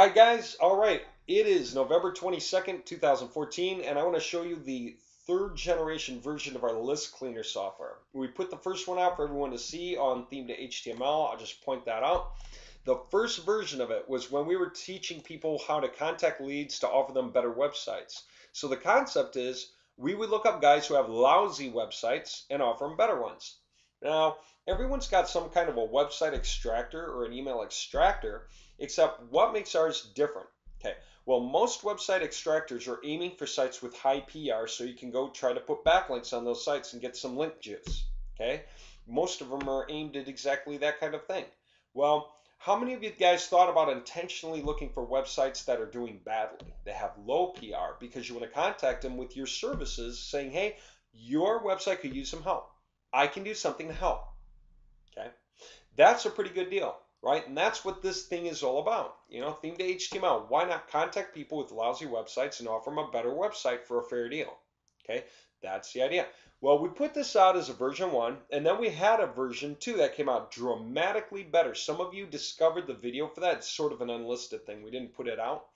All right, guys. All right. It is November 22nd, 2014, and I want to show you the third generation version of our list cleaner software. We put the first one out for everyone to see on theme to HTML. I'll just point that out. The first version of it was when we were teaching people how to contact leads to offer them better websites. So the concept is we would look up guys who have lousy websites and offer them better ones. Now, everyone's got some kind of a website extractor or an email extractor, except what makes ours different? Okay, well, most website extractors are aiming for sites with high PR, so you can go try to put backlinks on those sites and get some link juice. Okay, most of them are aimed at exactly that kind of thing. Well, how many of you guys thought about intentionally looking for websites that are doing badly? They have low PR because you want to contact them with your services saying, hey, your website could use some help. I can do something to help. Okay, that's a pretty good deal, right? And that's what this thing is all about. You know, theme to HTML. Why not contact people with lousy websites and offer them a better website for a fair deal? Okay, that's the idea. Well, we put this out as a version 1, and then we had a version 2 that came out dramatically better. Some of you discovered the video for that. It's sort of an unlisted thing. We didn't put it out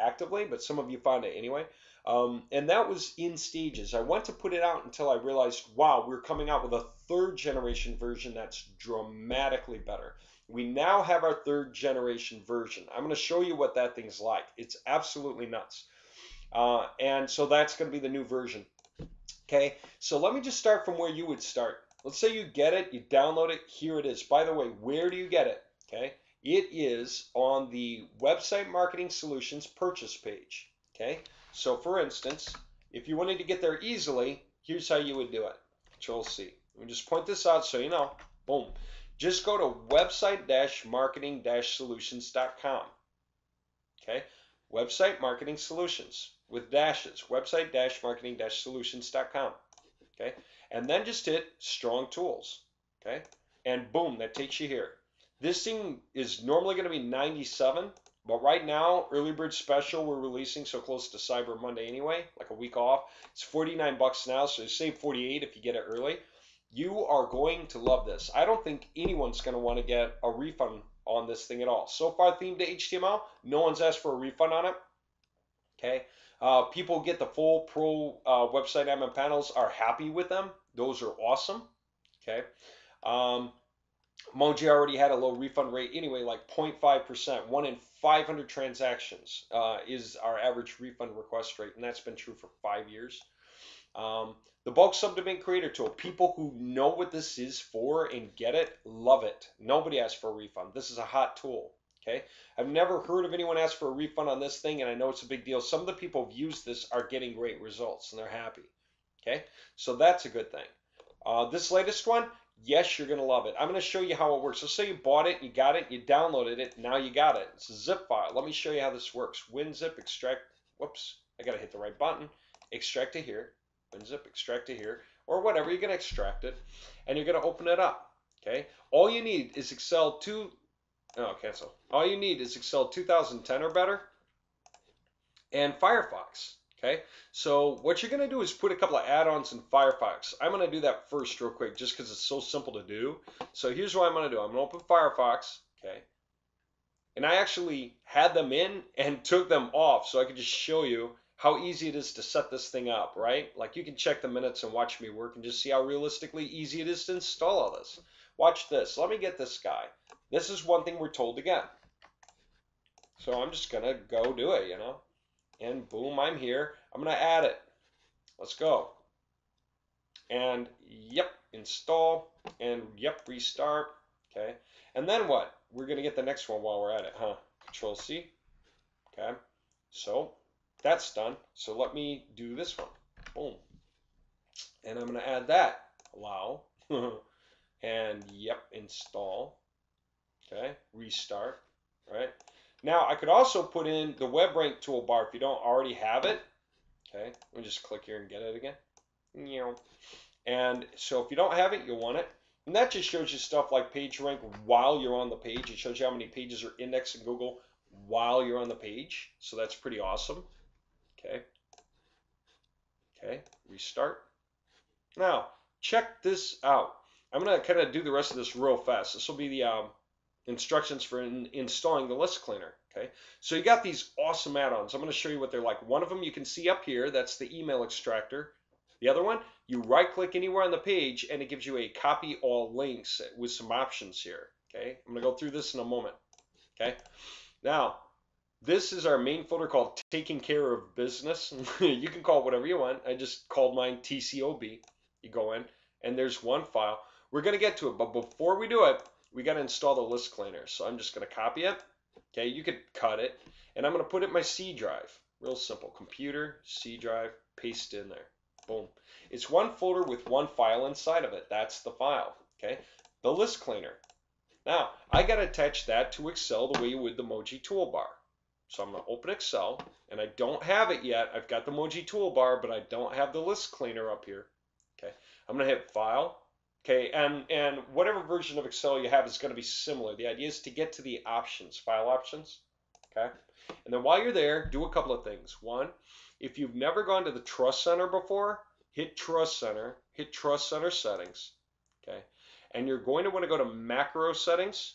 actively, but some of you found it anyway. And that was in stages. I went to put it out until I realized, wow, we're coming out with a third generation version that's dramatically better. We now have our third generation version. I'm going to show you what that thing's like. It's absolutely nuts. And so that's going to be the new version. Okay, so let me just start from where you would start. Let's say you get it, you download it, here it is. By the way, where do you get it? Okay, it is on the Website Marketing Solutions purchase page. Okay, so for instance, if you wanted to get there easily, here's how you would do it. Control C. Let me just point this out so you know. Boom. Just go to website-marketing-solutions.com. Okay, Website Marketing Solutions with dashes, website-marketing-solutions.com. Okay, and then just hit Strong Tools. Okay, and boom, that takes you here. This thing is normally going to be 97, but right now, early bird special we're releasing so close to Cyber Monday anyway, like a week off. It's 49 bucks now, so you save 48 if you get it early. You are going to love this. I don't think anyone's going to want to get a refund on this thing at all. So far, themed to HTML, no one's asked for a refund on it. Okay, people get the full pro website admin panels, are happy with them. Those are awesome. Okay, Moji already had a low refund rate anyway, like 0.5%. 1 in 500 transactions is our average refund request rate, and that's been true for 5 years. The bulk subdomain creator tool, people who know what this is for and get it, love it. Nobody asks for a refund. This is a hot tool. Okay, I've never heard of anyone ask for a refund on this thing, and I know it's a big deal. Some of the people who've used this are getting great results, and they're happy. Okay, so that's a good thing. This latest one, yes, you're going to love it. I'm going to show you how it works. So say you bought it, you got it, you downloaded it, now you got it. It's a zip file. Let me show you how this works. WinZip, extract, whoops, I got to hit the right button. Extract to here, WinZip, extract to here, or whatever, you're going to extract it, and you're going to open it up. Okay, all you need is Excel 2. Oh, cancel. All you need is Excel 2010 or better and Firefox. Okay, so what you're going to do is put a couple of add-ons in Firefox. I'm going to do that first real quick just because it's so simple to do. So here's what I'm going to do. I'm going to open Firefox. Okay, and I actually had them in and took them off so I could just show you how easy it is to set this thing up, right? Like you can check the minutes and watch me work and just see how realistically easy it is to install all this. Watch this. Let me get this guy. This is one thing we're told to get. So I'm just going to go do it, you know. And boom, I'm here. I'm going to add it. Let's go. And yep, install. And yep, restart. Okay. And then what? We're going to get the next one while we're at it, huh? Control C. Okay. So that's done. So let me do this one. Boom. And I'm going to add that. Allow. And yep, install. Okay, restart. All right. Now I could also put in the web rank toolbar if you don't already have it. Okay, let me just click here and get it again. And so if you don't have it, you'll want it. And that just shows you stuff like page rank while you're on the page. It shows you how many pages are indexed in Google while you're on the page. So that's pretty awesome. Okay. Okay, restart. Now, check this out. I'm going to kind of do the rest of this real fast. This will be the instructions for installing the list cleaner. Okay, so you got these awesome add-ons. I'm going to show you what they're like. One of them you can see up here. That's the email extractor. The other one, you right-click anywhere on the page, and it gives you a copy all links with some options here. Okay, I'm going to go through this in a moment. Okay, now this is our main folder called Taking Care of Business. You can call it whatever you want. I just called mine TCOB. You go in, and there's one file. We're going to get to it, but before we do it, we got to install the list cleaner. So I'm just going to copy it. Okay, you could cut it, and I'm going to put it in my C drive. Real simple. Computer, C drive, paste in there. Boom. It's one folder with one file inside of it. That's the file. Okay, the list cleaner. Now, I got to attach that to Excel the way you would the Moji toolbar. So I'm going to open Excel, and I don't have it yet. I've got the Moji toolbar, but I don't have the list cleaner up here. Okay, I'm going to hit File. Okay, and whatever version of Excel you have is going to be similar. The idea is to get to the options, file options. Okay, and then while you're there, do a couple of things. One, if you've never gone to the Trust Center before, hit Trust Center settings. Okay, and you're going to want to go to macro settings.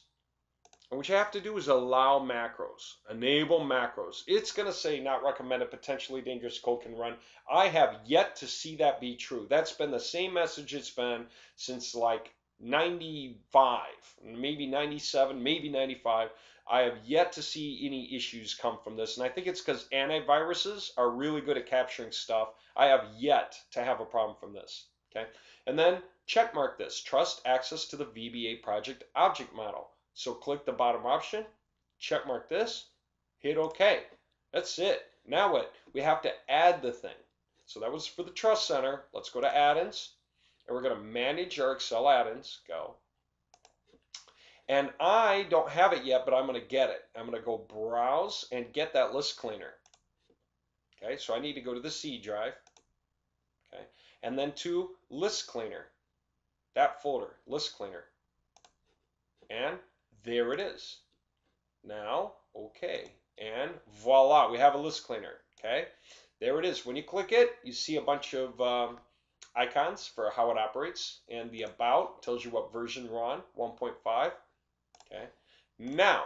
And what you have to do is allow macros, enable macros. It's going to say not recommended, potentially dangerous code can run. I have yet to see that be true. That's been the same message it's been since like 95, maybe 97, maybe 95. I have yet to see any issues come from this. And I think it's because antiviruses are really good at capturing stuff. I have yet to have a problem from this. Okay. And then check mark this, trust access to the VBA project object model. So click the bottom option, check mark this, hit OK. That's it. Now what? We have to add the thing. So that was for the Trust Center. Let's go to add-ins, and we're going to manage our Excel add-ins. Go. And I don't have it yet, but I'm going to get it. I'm going to go browse and get that list cleaner. Okay, so I need to go to the C drive. Okay, and then to list cleaner, that folder, list cleaner. And there it is. Now, okay, and voila, we have a list cleaner. Okay, there it is. When you click it, you see a bunch of icons for how it operates, and the about tells you what version we're on, 1.5. Okay, now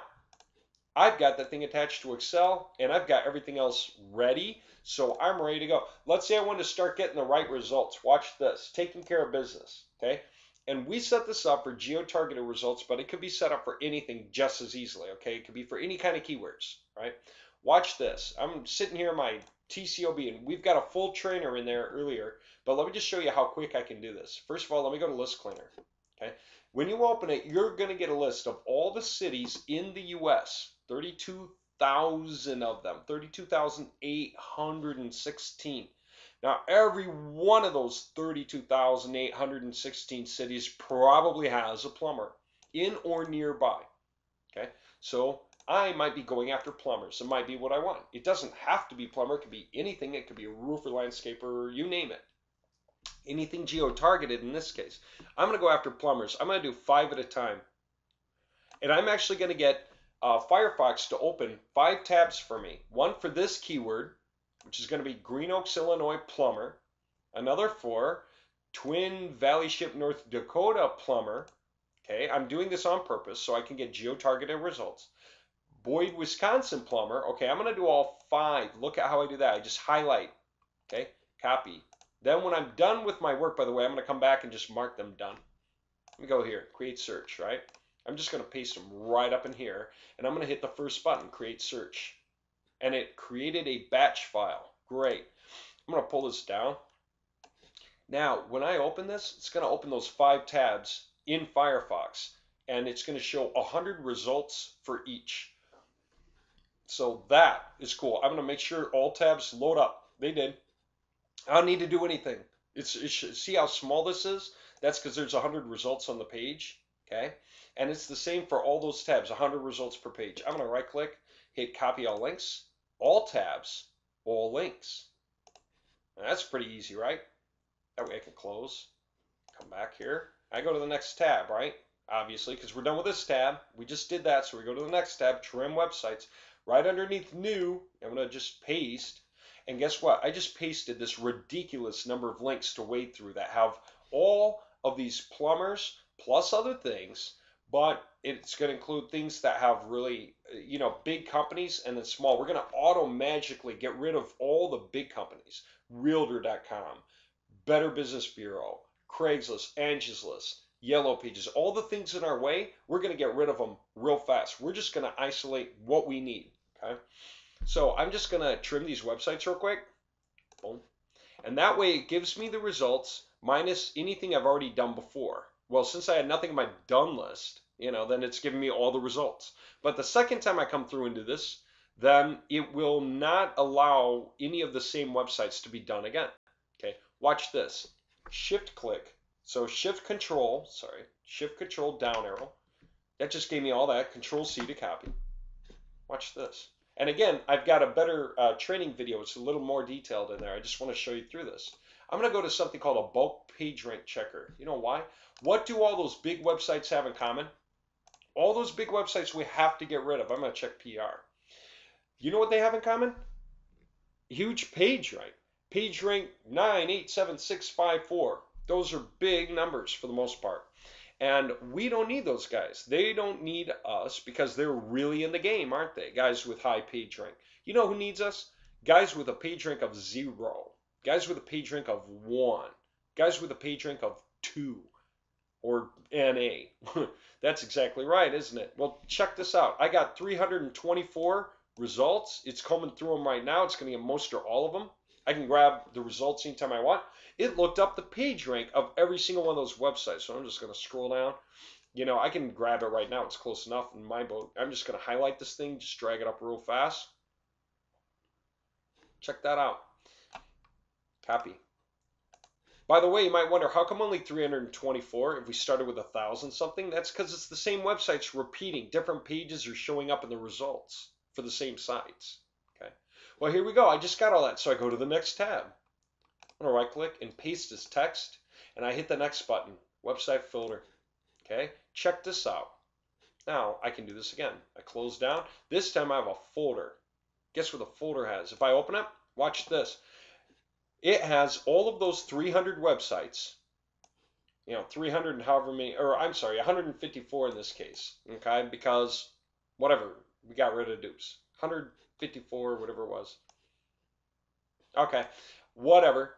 I've got that thing attached to Excel, and I've got everything else ready, so I'm ready to go. Let's say I want to start getting the right results. Watch this, taking care of business. Okay. And we set this up for geo-targeted results, but it could be set up for anything just as easily, okay? It could be for any kind of keywords, right? Watch this. I'm sitting here in my TCOB, and we've got a full trainer in there earlier, but let me just show you how quick I can do this. First of all, let me go to List Cleaner, okay? When you open it, you're going to get a list of all the cities in the U.S., 32,000 of them, 32,816. Now, every one of those 32,816 cities probably has a plumber in or nearby. Okay, so I might be going after plumbers. It might be what I want. It doesn't have to be plumber. It could be anything. It could be a roofer, landscaper, you name it. Anything geo-targeted in this case. I'm going to go after plumbers. I'm going to do 5 at a time. And I'm actually going to get Firefox to open 5 tabs for me. One for this keyword, which is going to be Green Oaks, Illinois plumber. Another for Twin Valley Ship, North Dakota plumber. Okay, I'm doing this on purpose so I can get geo-targeted results. Boyd, Wisconsin plumber. Okay, I'm going to do all 5. Look at how I do that. I just highlight. Okay, copy. Then when I'm done with my work, by the way, I'm going to come back and just mark them done. Let me go here, create search, right? I'm just going to paste them right up in here, and I'm going to hit the first button, create search. And it created a batch file. Great. I'm going to pull this down. Now, when I open this, it's going to open those 5 tabs in Firefox, and it's going to show 100 results for each. So that is cool. I'm going to make sure all tabs load up. They did. I don't need to do anything. See how small this is? That's because there's 100 results on the page. Okay, and it's the same for all those tabs, 100 results per page. I'm going to right-click, hit copy all links. All tabs, all links. Now that's pretty easy, right? That way I can close, come back here. I go to the next tab, right? Obviously, because we're done with this tab. We just did that, so we go to the next tab, trim websites. Right underneath new, I'm going to just paste. And guess what? I just pasted this ridiculous number of links to wade through that have all of these plumbers plus other things, but it's going to include things that have really big companies and then small. We're going to auto-magically get rid of all the big companies. Realtor.com, Better Business Bureau, Craigslist, Angie's List, Yellow Pages, all the things in our way, we're going to get rid of them real fast. We're just going to isolate what we need, okay? So I'm just going to trim these websites real quick. Boom. And that way it gives me the results minus anything I've already done before. Well, since I had nothing on my done list, then it's giving me all the results. But the second time I come through and do this, then it will not allow any of the same websites to be done again. Okay, watch this. Shift click. So shift control down arrow. That just gave me all that. Control C to copy. Watch this. And again, I've got a better training video. It's a little more detailed in there. I just want to show you through this. I'm going to go to something called a bulk page rank checker. You know why? What do all those big websites have in common? All those big websites we have to get rid of. I'm going to check PR. You know what they have in common? Huge page rank. Page rank 9, 8, 7, 6, 5, 4. Those are big numbers for the most part. And we don't need those guys. They don't need us because they're really in the game, aren't they? Guys with high page rank. You know who needs us? Guys with a page rank of 0. Guys with a page rank of 1. Guys with a page rank of 2. Or NA. That's exactly right, isn't it? Well, check this out. I got 324 results. It's coming through them right now. It's going to get most or all of them. I can grab the results anytime I want. It looked up the page rank of every single one of those websites. So I'm just going to scroll down. I can grab it right now. It's close enough in my boat. I'm just going to highlight this thing, just drag it up real fast. Check that out. Copy. By the way, you might wonder, how come only 324 if we started with 1,000 something? That's because it's the same websites repeating. Different pages are showing up in the results for the same sites. Okay. Well, here we go. I just got all that. So I go to the next tab. I'm going to right click and paste as text. And I hit the next button, website filter. Okay. Check this out. Now I can do this again. I close down. This time I have a folder. Guess what the folder has? If I open it, watch this. It has all of those 300 websites, 300 and however many, or I'm sorry, 154 in this case, okay, because whatever, we got rid of dupes, 154, whatever it was. Okay, whatever.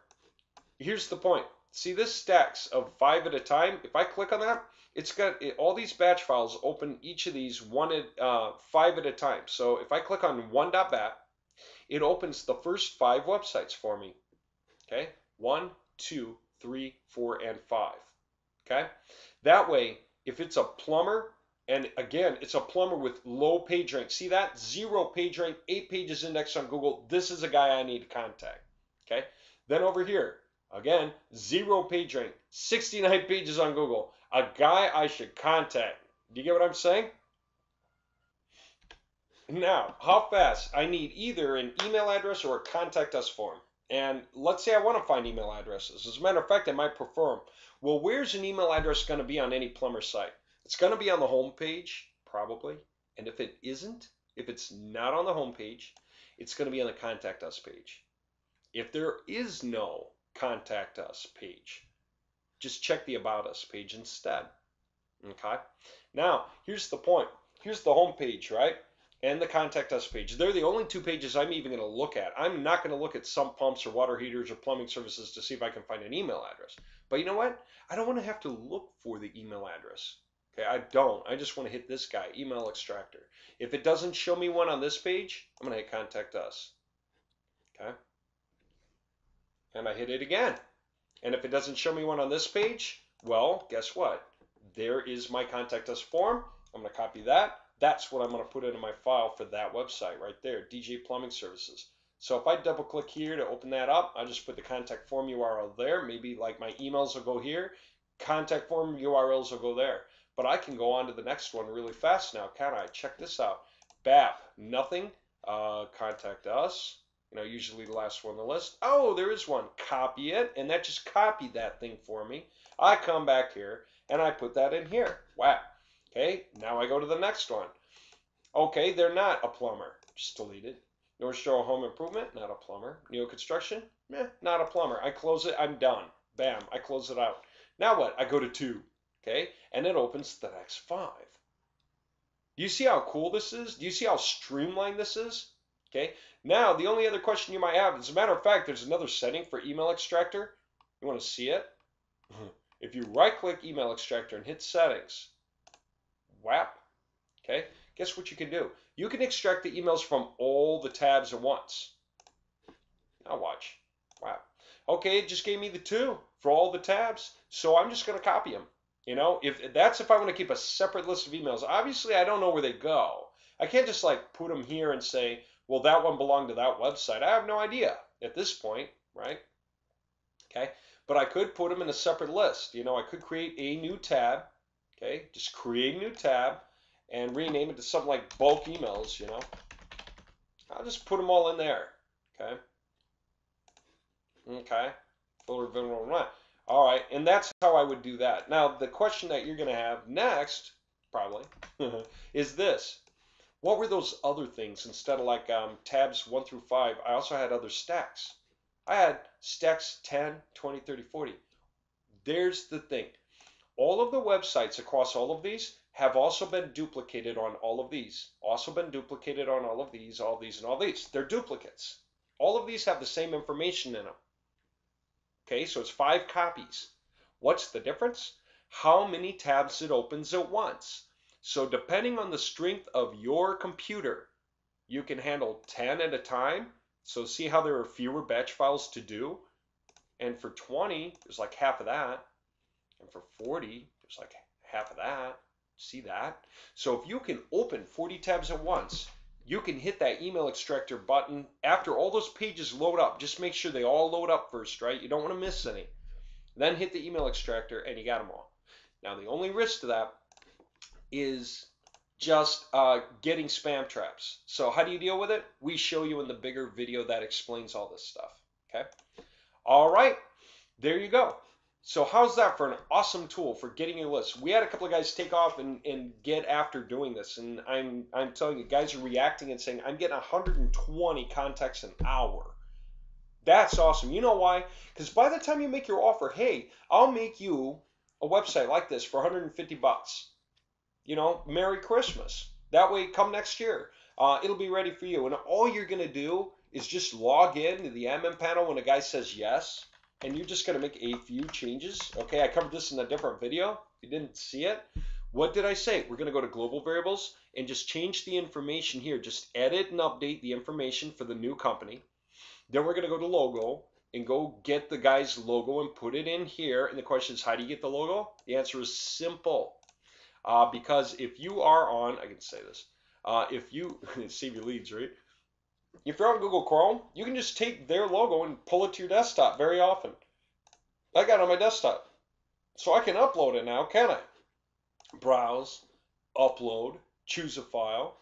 Here's the point. See this stacks of 5 at a time? If I click on that, it's got all these batch files open each of these 5 at a time. So if I click on 1.bat, it opens the first 5 websites for me. Okay, 1, 2, 3, 4, and 5. Okay, that way, if it's a plumber, and again, it's a plumber with low page rank. See that? 0 page rank, 8 pages indexed on Google. This is a guy I need to contact. Okay, then over here, again, 0 page rank, 69 pages on Google. A guy I should contact. Do you get what I'm saying? Now, how fast? I need either an email address or a contact us form. And let's say I want to find email addresses. As a matter of fact, I might prefer them. Well, where's an email address going to be on any plumber site? It's going to be on the home page, probably. And if it isn't, if it's not on the home page, it's going to be on the contact us page. If there is no contact us page, just check the about us page instead. Okay? Now, here's the point. Here's the home page, right? And the contact us page. They're the only 2 pages I'm even going to look at. I'm not going to look at sump pumps or water heaters or plumbing services to see if I can find an email address. But you know what? I don't want to have to look for the email address. Okay, I don't. I just want to hit this guy, email extractor. If it doesn't show me one on this page, I'm going to hit contact us. Okay. And I hit it again. And if it doesn't show me one on this page, well, guess what? There is my contact us form. I'm going to copy that. That's what I'm going to put into my file for that website right there, DJ Plumbing Services. So if I double click here to open that up, I just put the contact form URL there. Maybe like my emails will go here. Contact form URLs will go there. But I can go on to the next one really fast now, can't I? Check this out. BAP, nothing. Contact us. Usually the last one on the list. Oh, there is one. Copy it. And that just copied that thing for me. I come back here and I put that in here. Wow. Okay, now I go to the next one. Okay, they're not a plumber. Just delete it. North Shore Home Improvement, not a plumber. Neo Construction, not a plumber. I close it, I'm done. Bam, I close it out. Now what? I go to 2, okay? And it opens the next 5. Do you see how cool this is? Do you see how streamlined this is? Okay. Now, the only other question you might have, as a matter of fact, there's another setting for email extractor. You want to see it? If you right click email extractor and hit settings, whap, okay, guess what you can do? You can extract the emails from all the tabs at once. Now watch. Wow. Okay, it just gave me the two for all the tabs. So I'm just going to copy them. You know, if I want to keep a separate list of emails. Obviously, I don't know where they go. I can't just like put them here and say, well, that one belonged to that website. I have no idea at this point, right? Okay, but I could put them in a separate list. You know, I could create a new tab. Okay, just create a new tab and rename it to something like bulk emails. You know, I'll just put them all in there. Okay. Okay. All right, and that's how I would do that. Now, the question that you're going to have next, probably, is this. What were those other things instead of like tabs 1 through 5? I also had other stacks. I had stacks 10, 20, 30, 40. There's the thing. All of the websites across all of these have also been duplicated on all of these. Also been duplicated on all of these, all these, and all these. They're duplicates. All of these have the same information in them. Okay, so it's 5 copies. What's the difference? How many tabs it opens at once. So depending on the strength of your computer, you can handle 10 at a time. So see how there are fewer batch files to do? And for 20, there's like half of that. And for 40, there's like half of that. See that? So if you can open 40 tabs at once, you can hit that email extractor button after all those pages load up. Just make sure they all load up first, right? You don't want to miss any. Then hit the email extractor and you got them all. Now the only risk to that is just getting spam traps. So how do you deal with it? We show you in the bigger video that explains all this stuff. Okay. All right. There you go. So how's that for an awesome tool for getting your list? We had a couple of guys take off and get after doing this, and I'm telling you, guys are reacting and saying, I'm getting 120 contacts an hour. That's awesome. You know why? Because by the time you make your offer, hey, I'll make you a website like this for 150 bucks. You know, Merry Christmas. That way, come next year, it'll be ready for you. And all you're going to do is just log in to the admin panel when a guy says yes. And you're just going to make a few changes. Okay, I covered this in a different video. If you didn't see it, what did I say? We're going to go to global variables and just change the information here. Just edit and update the information for the new company. Then we're going to go to logo and go get the guy's logo and put it in here. And the question is, how do you get the logo? The answer is simple. Because if you are on, I can say this, if you save your leads, right? If you're on Google Chrome, you can just take their logo and pull it to your desktop very often. I got it on my desktop. So I can upload it now, can I? Browse, upload, choose a file,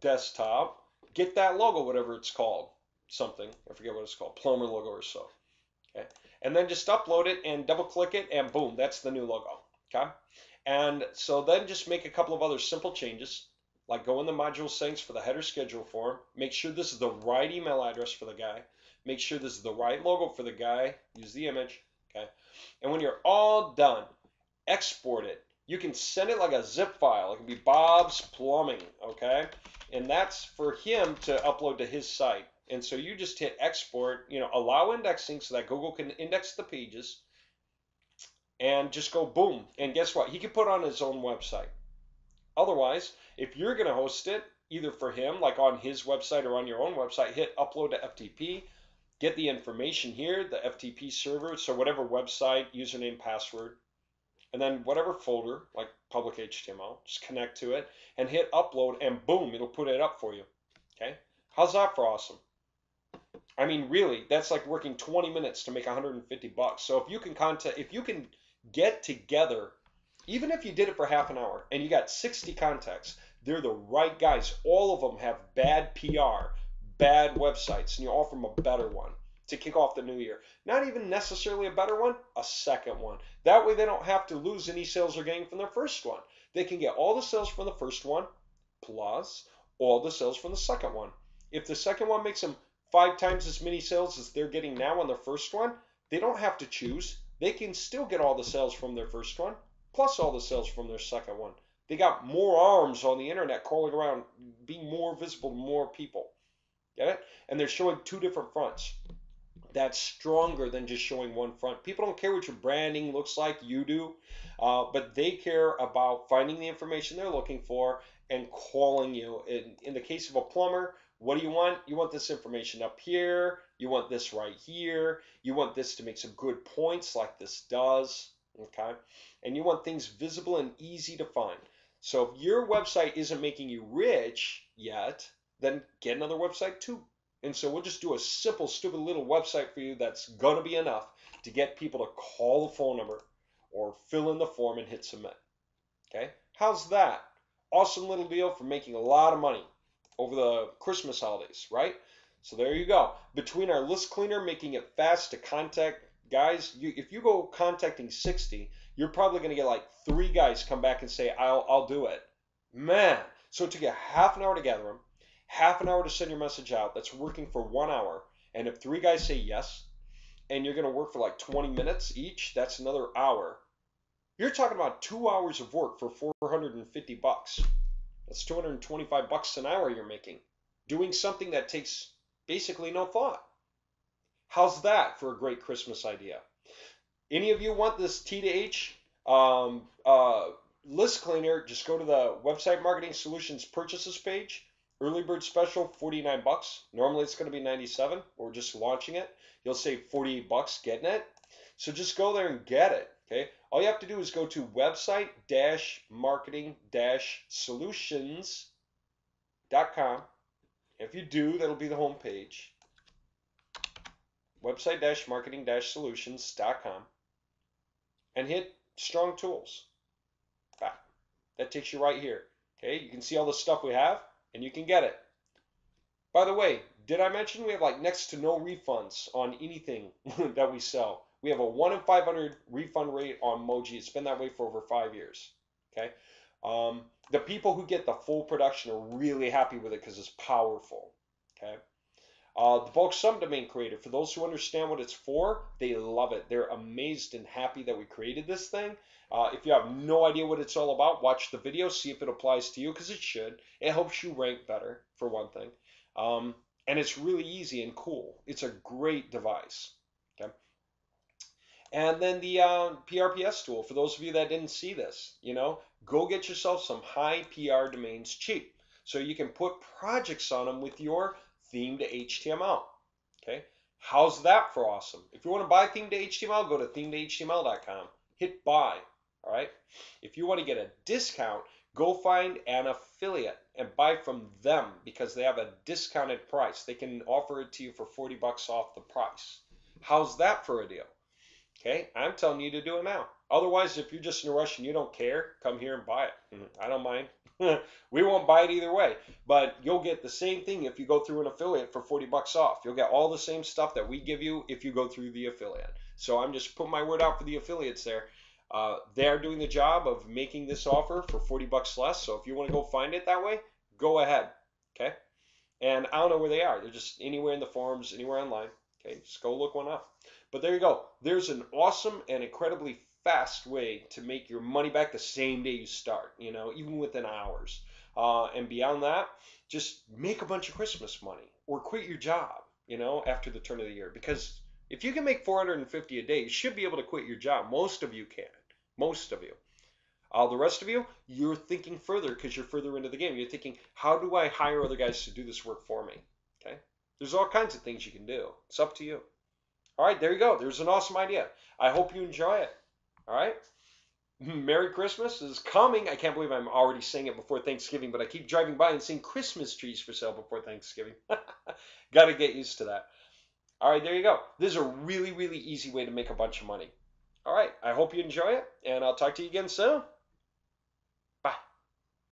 desktop, get that logo, whatever it's called. Something, I forget what it's called, plumber logo or so. Okay. And then just upload it and double click it and boom, that's the new logo. Okay. And so then just make a couple of other simple changes. Like go in the module settings for the header schedule form. Make sure this is the right email address for the guy. Make sure this is the right logo for the guy. Use the image. Okay. And when you're all done, export it. You can send it like a zip file. It can be Bob's Plumbing. Okay. And that's for him to upload to his site. And so you just hit export, you know, allow indexing so that Google can index the pages. And just go boom. And guess what? He can put on his own website. Otherwise, if you're going to host it, either for him, like on his website or on your own website, hit upload to FTP, get the information here, the FTP server, so whatever website, username, password, and then whatever folder, like public HTML, just connect to it and hit upload and boom, it'll put it up for you. Okay? How's that for awesome? I mean, really, that's like working 20 minutes to make 150 bucks. So if you can get together, even if you did it for half an hour and you got 60 contacts, they're the right guys. All of them have bad PR, bad websites, and you offer them a better one to kick off the new year. Not even necessarily a better one, a second one. That way they don't have to lose any sales they're getting from their first one. They can get all the sales from the first one plus all the sales from the second one. If the second one makes them 5 times as many sales as they're getting now on their first one, they don't have to choose. They can still get all the sales from their first one plus all the sales from their second one. They got more arms on the internet crawling around, being more visible to more people. Get it? And they're showing two different fronts. That's stronger than just showing one front. People don't care what your branding looks like, you do, but they care about finding the information they're looking for and calling you. In the case of a plumber, what do you want? You want this information up here. You want this right here. You want this to make some good points like this does. Okay? And you want things visible and easy to find. So if your website isn't making you rich yet, then get another website too. And so we'll just do a simple, stupid little website for you that's going to be enough to get people to call the phone number or fill in the form and hit submit. Okay? How's that? Awesome little deal for making a lot of money over the Christmas holidays, right? So there you go. Between our list cleaner, making it fast to contact guys, if you go contacting 60, you're probably going to get like 3 guys come back and say, I'll do it. Man, so it took you half an hour to gather them, half an hour to send your message out. That's working for 1 hour. And if 3 guys say yes, and you're going to work for like 20 minutes each, that's another hour. You're talking about 2 hours of work for 450 bucks. That's 225 bucks an hour you're making, doing something that takes basically no thought. How's that for a great Christmas idea? Any of you want this T to H list cleaner? Just go to the Website Marketing Solutions purchases page. Early bird special, 49 bucks. Normally it's going to be 97. We're just launching it. You'll save 48 bucks getting it. So just go there and get it. Okay. All you have to do is go to website-marketing-solutions.com. If you do, that'll be the home page. Website-marketing-solutions.com and hit Strong Tools. That takes you right here. Okay. You can see all the stuff we have and you can get it. By the way, did I mention we have like next to no refunds on anything that we sell? We have a 1 in 500 refund rate on Moji. It's been that way for over 5 years. Okay. The people who get the full production are really happy with it because it's powerful. Okay. The bulk subdomain creator, for those who understand what it's for, they love it. They're amazed and happy that we created this thing. If you have no idea what it's all about, watch the video, see if it applies to you, because it should. It helps you rank better, for one thing. And it's really easy and cool. It's a great device. Okay. And then the PRPS tool, for those of you that didn't see this, go get yourself some high PR domains cheap so you can put projects on them with your theme to HTML. Okay. How's that for awesome? If you want to buy theme to HTML, go to theme2html.com. Hit buy. All right. If you want to get a discount, go find an affiliate and buy from them because they have a discounted price. They can offer it to you for 40 bucks off the price. How's that for a deal? Okay, I'm telling you to do it now. Otherwise, if you're just in a rush and you don't care, come here and buy it. I don't mind. We won't buy it either way, but you'll get the same thing if you go through an affiliate for 40 bucks off. You'll get all the same stuff that we give you if you go through the affiliate. So I'm just putting my word out for the affiliates there. They're doing the job of making this offer for 40 bucks less. So if you want to go find it that way, go ahead. Okay. And I don't know where they are. They're just anywhere in the forums, anywhere online. Okay. Just go look one up. But there you go. There's an awesome and incredibly fast way to make your money back the same day you start, even within hours. And beyond that, just make a bunch of Christmas money or quit your job, after the turn of the year. Because if you can make $450 a day, you should be able to quit your job. Most of you can. Most of you. The rest of you, you're thinking further because you're further into the game. You're thinking, how do I hire other guys to do this work for me? Okay? There's all kinds of things you can do. It's up to you. All right, there you go. There's an awesome idea. I hope you enjoy it. All right? Merry Christmas is coming. I can't believe I'm already saying it before Thanksgiving, but I keep driving by and seeing Christmas trees for sale before Thanksgiving. Got to get used to that. All right, there you go. This is a really, really easy way to make a bunch of money. All right, I hope you enjoy it, and I'll talk to you again soon.